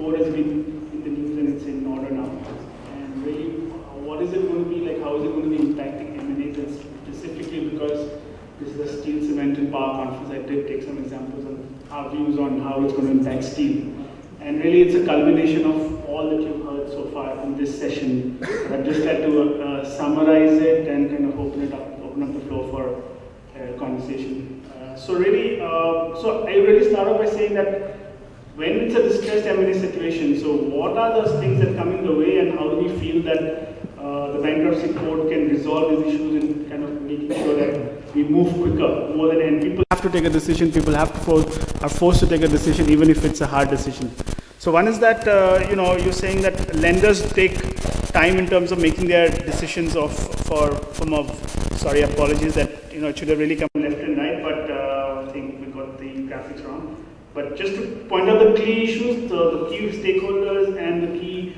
code has been in the news and it's in order now. And really, what is it going to be like? How is it going to be impacting M&As, and specifically because this is a steel, cement and power conference, I did take some examples of our views on how it's going to impact steel. And really, it's a culmination of all that you've heard so far in this session. I'd just like to summarize it and kind of open up the floor for conversation. So I really start off by saying that when it's a distressed M&A situation, so what are those things that come in the way, and how do we feel that the bankruptcy code can resolve these issues and kind of making sure that we move quicker, more than, and people have to take a decision, people are forced to take a decision even if it's a hard decision. So one is that, you're saying that lenders take time in terms of making their decisions sorry, apologies that, it should have really come left and right, but I think we got the graphics wrong. But just to point out the key issues, the key stakeholders and the key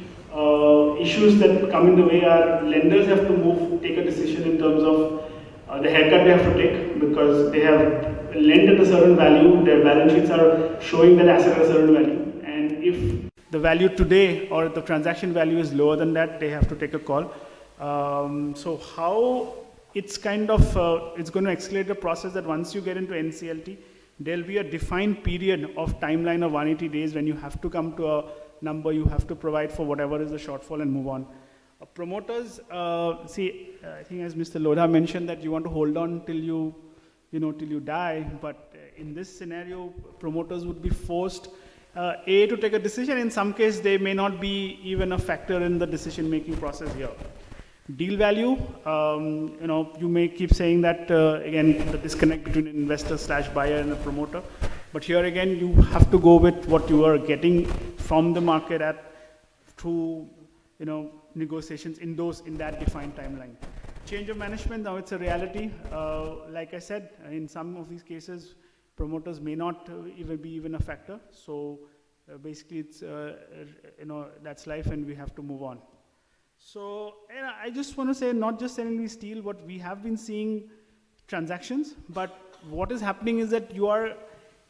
issues that come in the way are lenders have to take a decision in terms of the haircut they have to take, because they have lent at a certain value, their balance sheets are showing that asset at a certain value. And if the value today or the transaction value is lower than that, they have to take a call. So how it's kind of, it's going to accelerate the process that once you get into NCLT, there'll be a defined period of timeline of 180 days when you have to come to a number, you have to provide for whatever is the shortfall and move on. Promoters, I think as Mr. Lodha mentioned that you want to hold on till you die, but in this scenario, promoters would be forced to take a decision. In some case, they may not be even a factor in the decision-making process here. Deal value, you may keep saying that, again, the disconnect between an investor/buyer and a promoter. But here again, you have to go with what you are getting from the market through, negotiations in that defined timeline. Change of management, now it's a reality. Like I said, in some of these cases, promoters may not be a factor. So basically, it's that's life, and we have to move on. So I just want to say, not just selling the steel, what we have been seeing transactions, but what is happening is that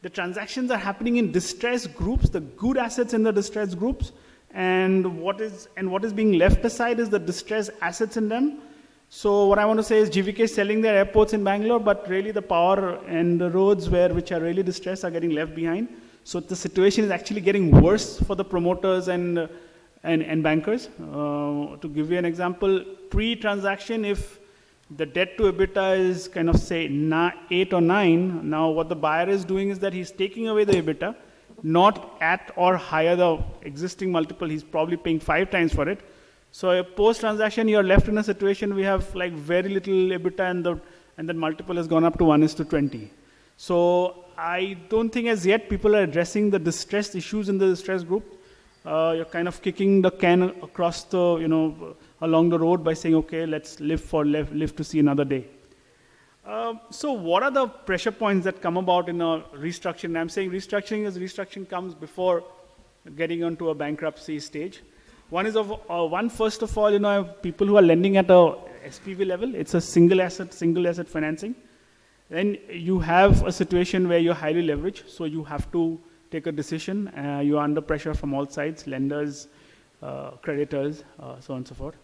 the transactions are happening in distressed groups, the good assets in the distressed groups, and what is being left aside is the distressed assets in them. So what I want to say is GVK is selling their airports in Bangalore, but really the power and the roads which are really distressed are getting left behind. So the situation is actually getting worse for the promoters and bankers. To give you an example, pre-transaction, if the debt to EBITDA is kind of say 8 or 9, now what the buyer is doing is that he's taking away the EBITDA, not at or higher the existing multiple, he's probably paying 5 times for it. So post-transaction, you're left in a situation we have like very little EBITDA and the multiple has gone up to 1:20. So I don't think as yet people are addressing the distressed issues in the distressed group. You're kind of kicking the can across along the road by saying, okay, let's live to see another day. So what are the pressure points that come about in a restructuring? I'm saying restructuring comes before getting onto a bankruptcy stage. First of all, people who are lending at a SPV level, it's a single asset financing. Then you have a situation where you're highly leveraged, so you have to take a decision. You're under pressure from all sides, lenders, creditors, so on and so forth.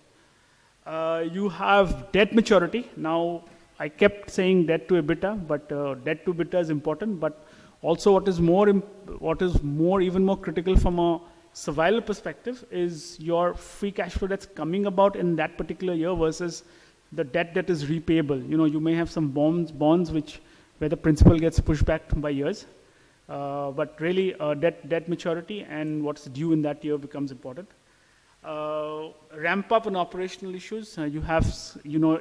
You have debt maturity. Now, I kept saying debt to EBITDA, but debt to EBITDA is important. But also, what is even more critical from a survival perspective is your free cash flow that's coming about in that particular year versus the debt that is repayable. You may have some bonds where the principal gets pushed back by years. But really, debt maturity and what's due in that year becomes important. Ramp up on operational issues. You have,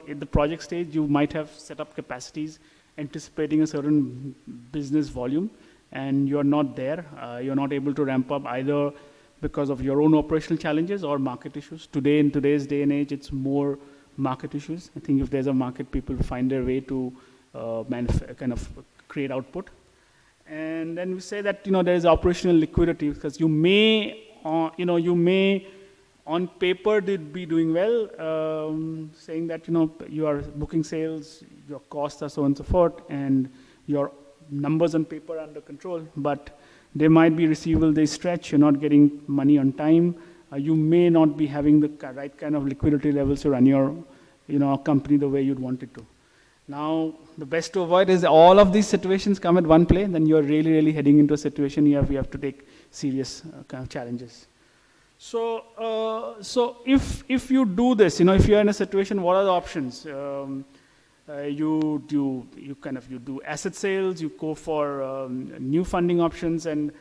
at the project stage, you might have set up capacities anticipating a certain business volume, and you're not there. You're not able to ramp up either because of your own operational challenges or market issues. Today, in today's day and age, it's more market issues. I think if there's a market, people find their way to kind of create output. And then we say that there is operational liquidity because you may on paper be doing well, saying that you are booking sales, your costs are so on and so forth, and your numbers on paper are under control. But There might be receivable days stretch, you're not getting money on time, you may not be having the right kind of liquidity levels to run your company the way you'd want it to. Now, the best to avoid is all of these situations come at one play, then you're really, really heading into a situation you have to take serious kind of challenges. So, if you do this, if you're in a situation, what are the options? You do asset sales, you go for new funding options, and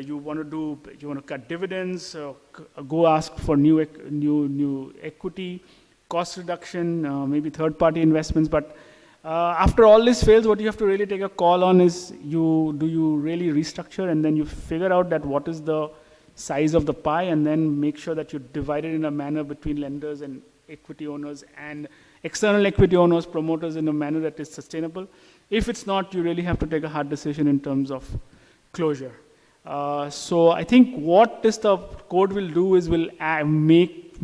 you want to cut dividends, go ask for new equity, cost reduction, maybe third-party investments. But after all this fails, what you have to really take a call on is do you really restructure, and then you figure out that what is the size of the pie, and then make sure that you divide it in a manner between lenders and equity owners and external equity owners, promoters, in a manner that is sustainable. If it's not, you really have to take a hard decision in terms of closure. So I think what the code will do is will make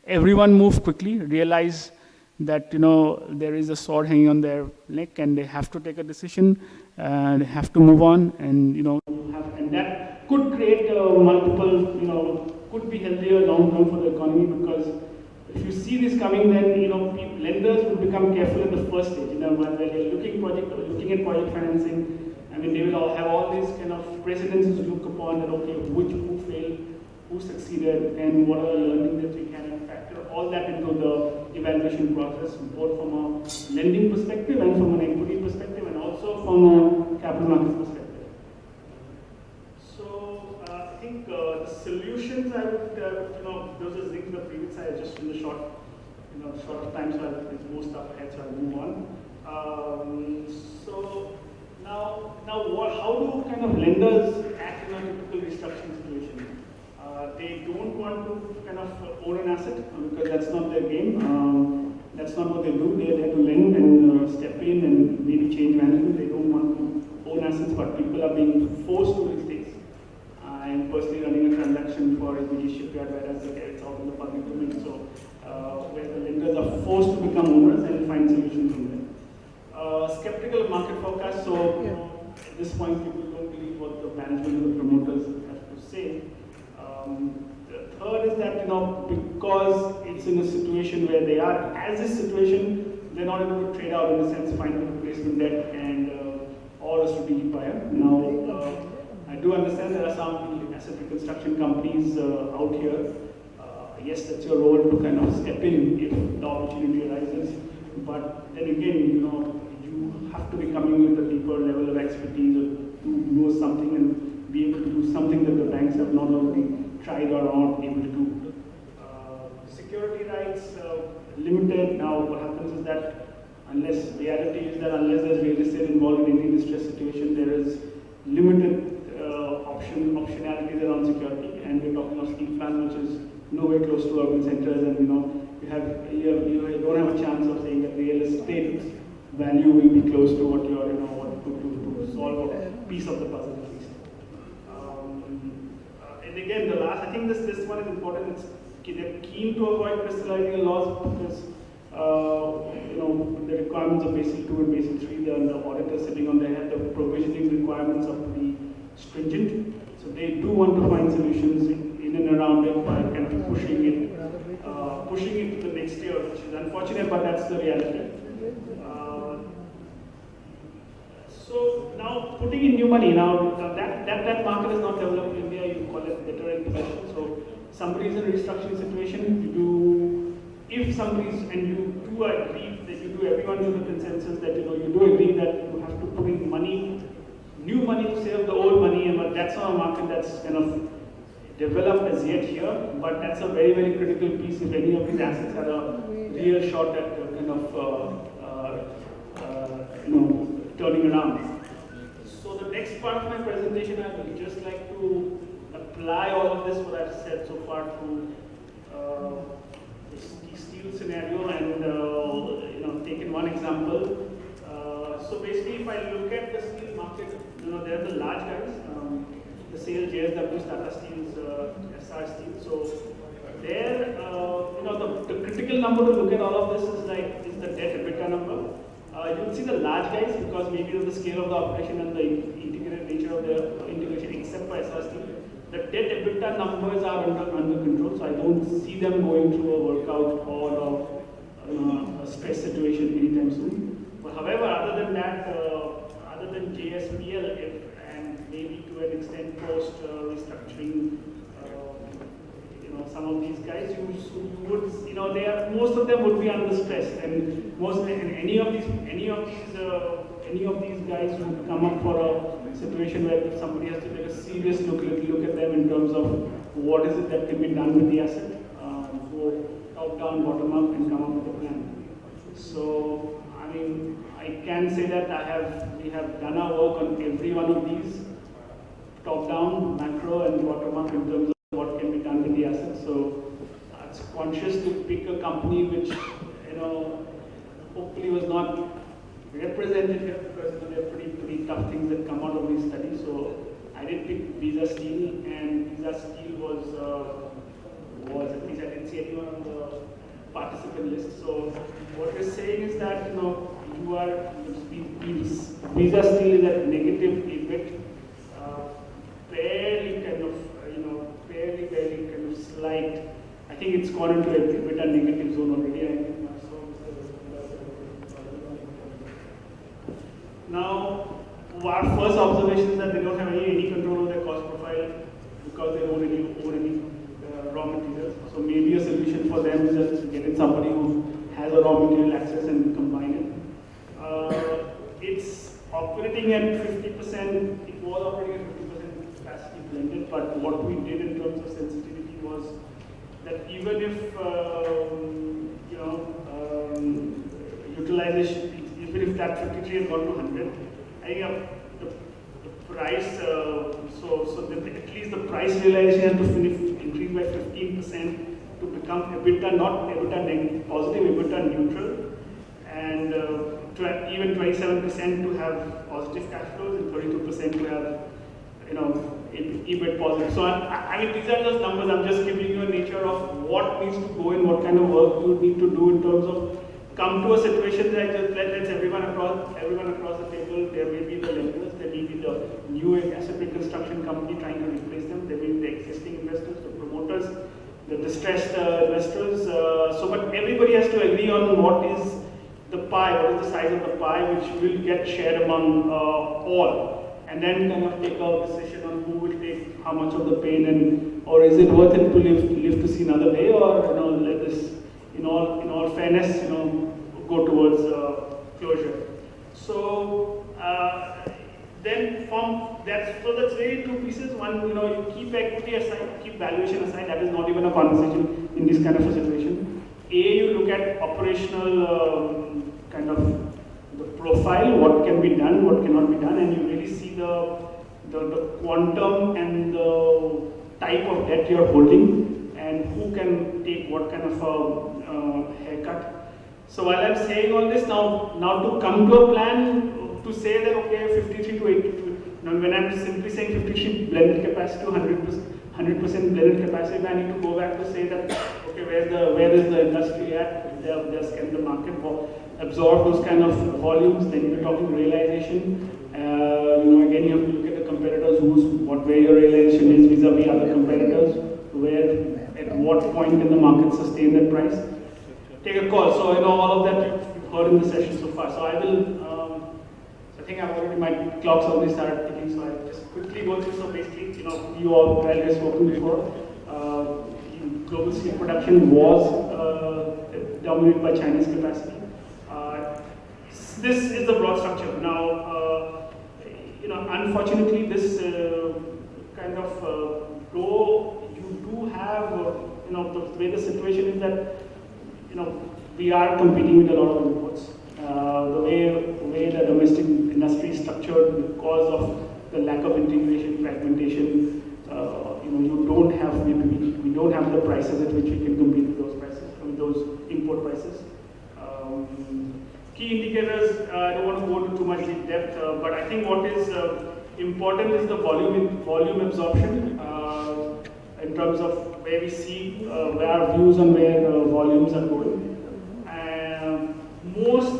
everyone move quickly, realize that there is a sword hanging on their neck, and they have to take a decision, they have to move on, and and that could create multiple, could be healthier long term for the economy, because if you see this coming, then lenders will become careful at the first stage. When they're looking at project financing, I mean, they will all have all these kind of precedences to look upon, that okay, who failed, who succeeded, and what are the learnings that we can factor all that into the evaluation process, both from a lending perspective and from an equity perspective, and also from a capital markets perspective. So I think the solutions I would, those are things the previous side, just in the short of time, so there's more stuff ahead, so I'll move on. So now how do kind of lenders act in a typical restructuring situation? They don't want to kind of own an asset, because that's not their game. That's not what they do. They're there to lend and step in and maybe change management. They don't want to own assets, but people are being forced to these days. I am personally running a transaction for SBG Shipyard, whereas it's out in the public domain. So where the lenders are forced to become owners and find solutions from them. Skeptical of market forecasts. So at this point, people don't believe what the management and the promoters have to say. The third is that, because it's in a situation where they are, as this situation, they're not able to trade out, in a sense, find a replacement debt and or a strategic buyer. Now, I do understand there are some asset reconstruction companies out here. Yes, that's your role to kind of step in if the opportunity arises. But then again, you have to be coming with a deeper level of expertise to know something and be able to do something that the banks have not already tried or are not able to do. Security rights, limited. Now what happens is that unless there's real estate involved in any distress situation, there is limited optionalities around security, and we're talking of steel plant, which is nowhere close to urban centers, and you don't have a chance of saying that real estate value will be close to what you're to solve a piece of the puzzle at least. And again, the last, I think this one is important. They're keen to avoid crystallizing laws, because the requirements of Basel 2 and Basel 3, the auditors sitting on their head, the provisioning requirements are pretty stringent. So they do want to find solutions in and around it by kind of pushing it to the next year, which is unfortunate, but that's the reality. So now putting in new money, now that market is not developed in India, you call it debtor intervention. So somebody's in a restructuring situation, if somebody's, and you do agree that everyone's in the consensus that you do agree that you have to put in new money to save the old money, but that's not a market that's kind of developed as yet here, but that's a very, very critical piece if any of these assets had a real shot at kind of turning around. So the next part of my presentation, I would just like to apply all of this, what I've said so far, to the steel scenario, and taken one example. So basically, if I look at the steel market, they're the large guys, the SAIL, JSW, Tata Steels, SR Steel. So there, the critical number to look at all of this is the debt EBITDA number. you'll see the large guys because maybe of the scale of the operation and the integrated nature of the integration, except for SR Steel. The debt EBITDA numbers are under control, so I don't see them going through a workout or a stress situation anytime soon. But however, other than that, other than JSPL, and maybe to an extent post restructuring, some of these guys, you would, most of them would be under stress, and any of these guys would come up for a situation where somebody has to take a serious look at them in terms of what is it that can be done with the asset, go top down, bottom up, and come up with a plan. So, I mean, I can say that we have done our work on every one of these, top down, macro, and bottom up in terms of what can be done with the assets. So it's conscious to pick a company which, hopefully was not represented here because there are pretty tough things that come out of these studies. So I did pick Visa Steel, and Visa Steel was at least I didn't see anyone on the participant list. So what we're saying is that Visa Steel is at negative EBIT, fairly kind of slight. I think it's gone into a bit of negative zone already. Now, our first observation is that they don't have any control over their cost profile because they don't really own any raw materials. So maybe a solution for them is just to get in somebody who has a raw material access and combine it. It's operating at 50%. It was operating at 50% capacity blended, but what we did in terms of sensitivity was that even if utilization, even if that 53 had gone to 100, I think the price, at least the price realization has to increase by 15% to become EBITDA, not EBITDA positive, EBITDA neutral, and even 27% to have positive cash flows and 32% to have EBIT positive. So I mean, these are just numbers. I'm just giving you a nature of what needs to go in, what kind of work you need to do in terms of come to a situation that lets everyone across the table. There may be the lenders, there may be the new asset reconstruction company trying to replace them, there may be the existing investors, the promoters, the distressed investors. But everybody has to agree on what is the pie, what is the size of the pie, which will get shared among all, and then kind of take a decision on who will take how much of the pain, or is it worth it to live to see another day, or let this, in all fairness, go towards closure. So then from that, so that's really two pieces. One, you keep equity aside, keep valuation aside. That is not even a conversation in this kind of a situation. You look at operational kind of the profile, what can be done, what cannot be done, and you really see the quantum and the type of debt you're holding, and who can take what kind of a haircut. So while I'm saying all this, now to come to a plan to say that okay, 53 to 82. Now when I'm simply saying 53 blended capacity to 100% blended capacity, I need to go back to say that okay, where is the industry at? Can the market absorb those kind of volumes? Then you're talking realization. Again, you have to look at the competitors, where your realization is vis-a-vis other competitors, at what point can the market sustain that price. Take a call. So all of that you've heard in the session so far. So I will. I think I've already, my clock's already started ticking. So I'll just quickly go through. So basically, you all have spoken before. Global steel production was dominated by Chinese capacity. This is the broad structure. Now, unfortunately, this kind of though you do have, the way the situation is that, we are competing with a lot of imports. The way the domestic industry is structured because of the lack of integration, fragmentation, you don't have, we don't have the prices at which we can compete with those prices, with those import prices. Key indicators, I don't want to go into too much in depth, but I think what is important is the volume absorption in terms of where we see where our views on where volumes are going. Most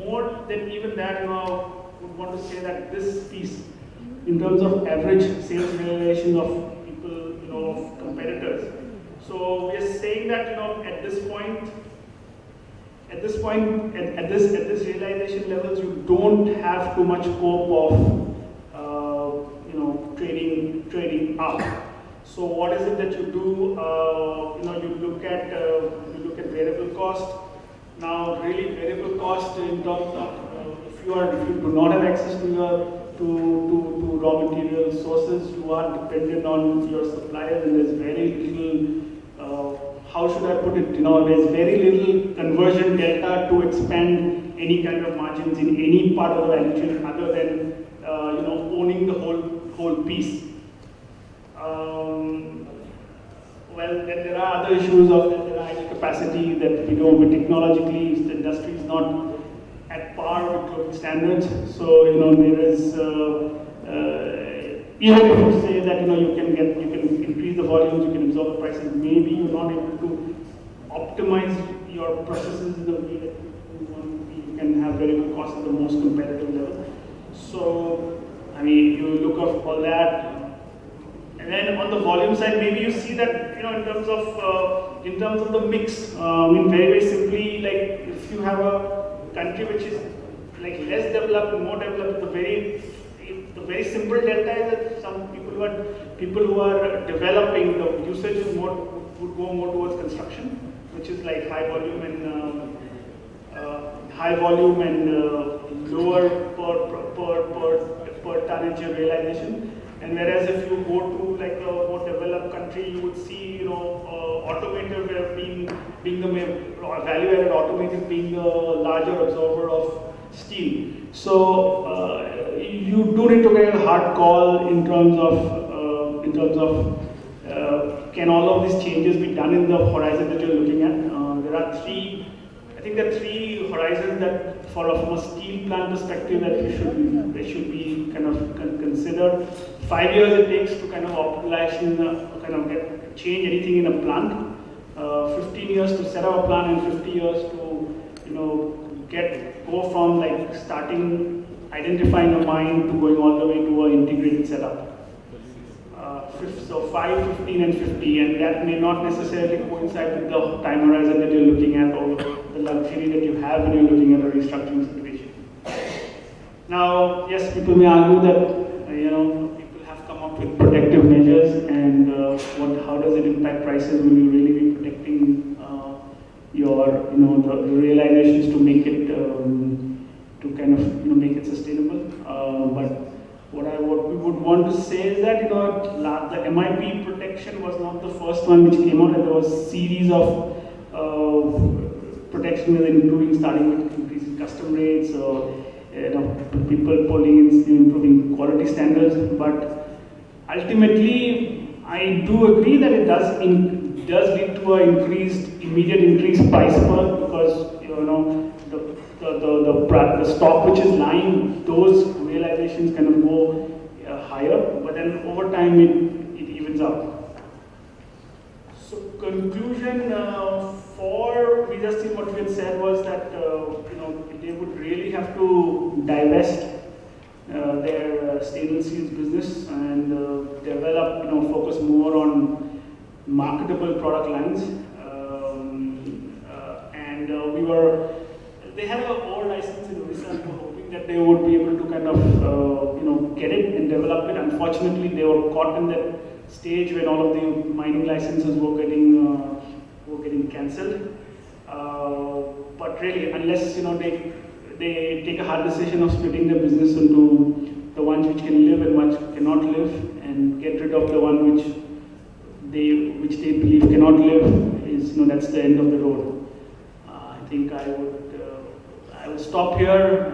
more than even that, would want to say that this piece, in terms of average sales realization of people, of competitors. So we are saying that, at this realization levels, you don't have too much scope of, trading up. So what is it that you do? You look at variable cost. Now, really, variable cost in terms of if you do not have access to raw material sources, you are dependent on your suppliers, and there's very little. How should I put it? There's very little conversion delta to expand any kind of margins in any part of the value chain, other than owning the whole piece. Well, then there are other issues of there are idle capacity that technologically the industry is not at par with global standards. So there is even if you say that you can increase the volumes, you can absorb the prices, maybe you're not able to optimize your processes in the way that you can have variable costs at the most competitive level. So you look at all that. And then on the volume side, maybe you see that in terms of the mix. Very very simply, like if you have a country which is like less developed and more developed, the very simple delta is that some people who are developing, the usage would go more towards construction, which is like high volume and lower per tonnage realization. And whereas if you go to like a more developed country, you would see, automotive being the value-added automotive being the larger absorber of steel. So you do need to get a hard call in terms of can all of these changes be done in the horizon that you're looking at. There are three horizons that, from a steel plant perspective, that they should be kind of considered. 5 years it takes to kind of optimization, change anything in a plant. 15 years to set up a plant, and 50 years to go from like identifying a mine to going all the way to an integrated setup. So 5, 15 and 50, and that may not necessarily coincide with the time horizon that you're looking at, or the luxury that you have when you're looking at a restructuring situation. Now, yes, people may argue that people have come up with protective measures, and how does it impact prices? Will you really be protecting your the realizations to make it make it sustainable? But what we would want to say is that the MIP protection was not the first one which came out, and there was a series of protection, including starting with increasing custom rates, people pulling in improving quality standards. But ultimately, I do agree that it does lead to an immediate increased price point, because the stock which is lying, those realizations kind of go higher, but then over time it evens out. So conclusion for Visa Steel, what we had said was that they would really have to divest their stainless steels business and develop, focus more on marketable product lines. They had an old license in Odisha, and were hoping that they would be able to kind of, get it and develop it. Unfortunately, they were caught in that stage when all of the mining licenses were getting cancelled. But really, unless they take a hard decision of splitting their business into the ones which can live and which cannot live, and get rid of the one which they believe cannot live, that's the end of the road. I think I will stop here.